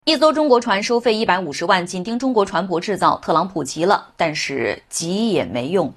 一艘中国船收费150万，紧盯中国船舶制造，特朗普急了，但是急也没用。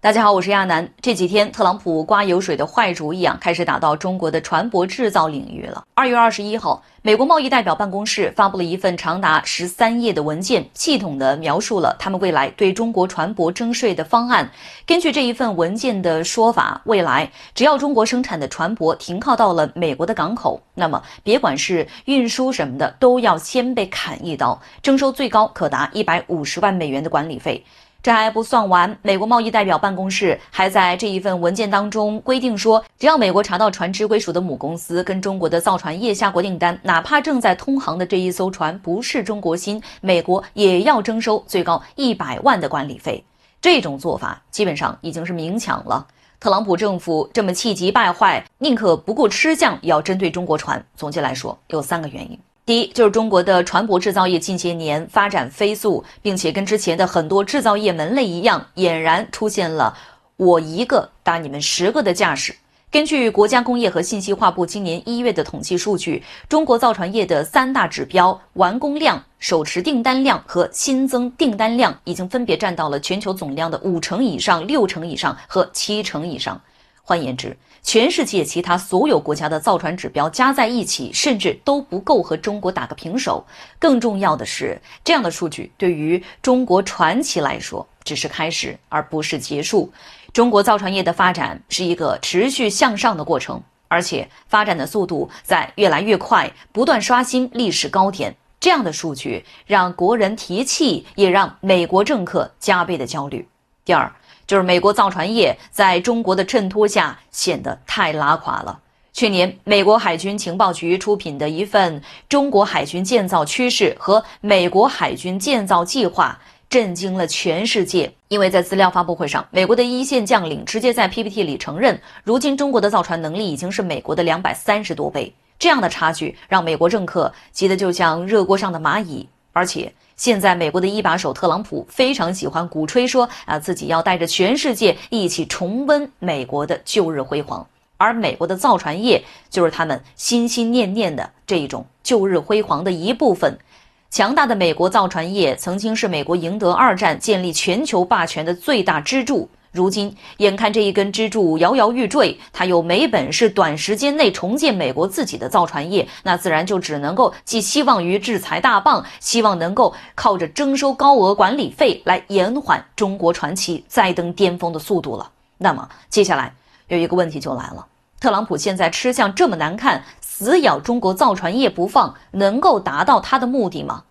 大家好，我是亚楠。这几天，特朗普刮油水的坏主意开始打到中国的船舶制造领域了。2月21号，美国贸易代表办公室发布了一份长达13页的文件，系统地描述了他们未来对中国船舶征税的方案。根据这一份文件的说法，未来只要中国生产的船舶停靠到了美国的港口，那么别管是运输什么的，都要先被砍一刀，征收最高可达150万美元的管理费。这还不算完，美国贸易代表办公室还在这一份文件当中规定说，只要美国查到船只归属的母公司跟中国的造船业下过订单，哪怕正在通航的这一艘船不是中国芯，美国也要征收最高100万的管理费。这种做法基本上已经是明抢了。特朗普政府这么气急败坏，宁可不顾吃相也要针对中国船。总结来说，有3个原因。第一，就是中国的船舶制造业近些年发展飞速，并且跟之前的很多制造业门类一样，俨然出现了我一个打你们10个的架势。根据国家工业和信息化部今年1月的统计数据，中国造船业的3大指标完工量、手持订单量和新增订单量已经分别占到了全球总量的50%以上、60%以上和70%以上。换言之，全世界其他所有国家的造船指标加在一起，甚至都不够和中国打个平手。更重要的是，这样的数据对于中国船企来说只是开始，而不是结束。中国造船业的发展是一个持续向上的过程，而且发展的速度在越来越快，不断刷新历史高点。这样的数据让国人提气，也让美国政客加倍的焦虑。第二，就是美国造船业在中国的衬托下显得太拉垮了。去年，美国海军情报局出品的一份《中国海军建造趋势和美国海军建造计划》震惊了全世界，因为在资料发布会上，美国的一线将领直接在 PPT 里承认，如今中国的造船能力已经是美国的230多倍。这样的差距让美国政客急得就像热锅上的蚂蚁，而且现在美国的一把手特朗普非常喜欢鼓吹说自己要带着全世界一起重温美国的旧日辉煌，而美国的造船业就是他们心心念念的这一种旧日辉煌的一部分。强大的美国造船业曾经是美国赢得2战、建立全球霸权的最大支柱，如今眼看这一根支柱摇摇欲坠，他又没本事短时间内重建美国自己的造船业，那自然就只能够寄希望于制裁大棒，希望能够靠着征收高额管理费来延缓中国船企再登巅峰的速度了。那么接下来有一个问题就来了，特朗普现在吃相这么难看，死咬中国造船业不放，能够达到他的目的吗？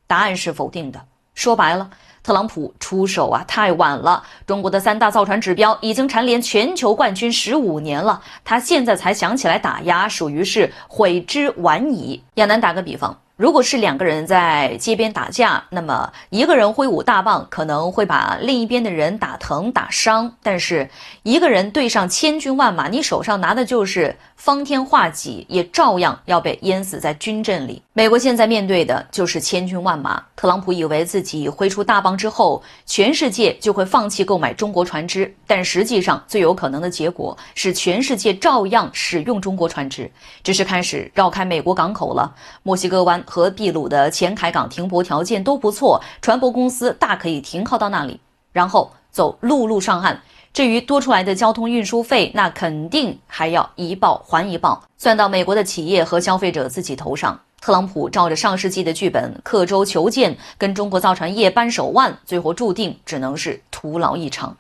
答案是否定的。说白了，特朗普出手太晚了，中国的3大造船指标已经蝉联全球冠军15年了，他现在才想起来打压，属于是悔之晚矣。亚楠打个比方，如果是2个人在街边打架，那么一个人挥舞大棒可能会把另一边的人打疼打伤，但是一个人对上千军万马，你手上拿的就是方天画戟，也照样要被淹死在军阵里。美国现在面对的就是千军万马，特朗普以为自己挥出大棒之后，全世界就会放弃购买中国船只，但实际上最有可能的结果是全世界照样使用中国船只，只是开始绕开美国港口了。墨西哥湾和秘鲁的前海港停泊条件都不错，船舶公司大可以停靠到那里，然后走陆路上岸。至于多出来的交通运输费，那肯定还要一报还一报，算到美国的企业和消费者自己头上。特朗普照着上世纪的剧本刻舟求剑，跟中国造船业扳手腕，最后注定只能是徒劳一场。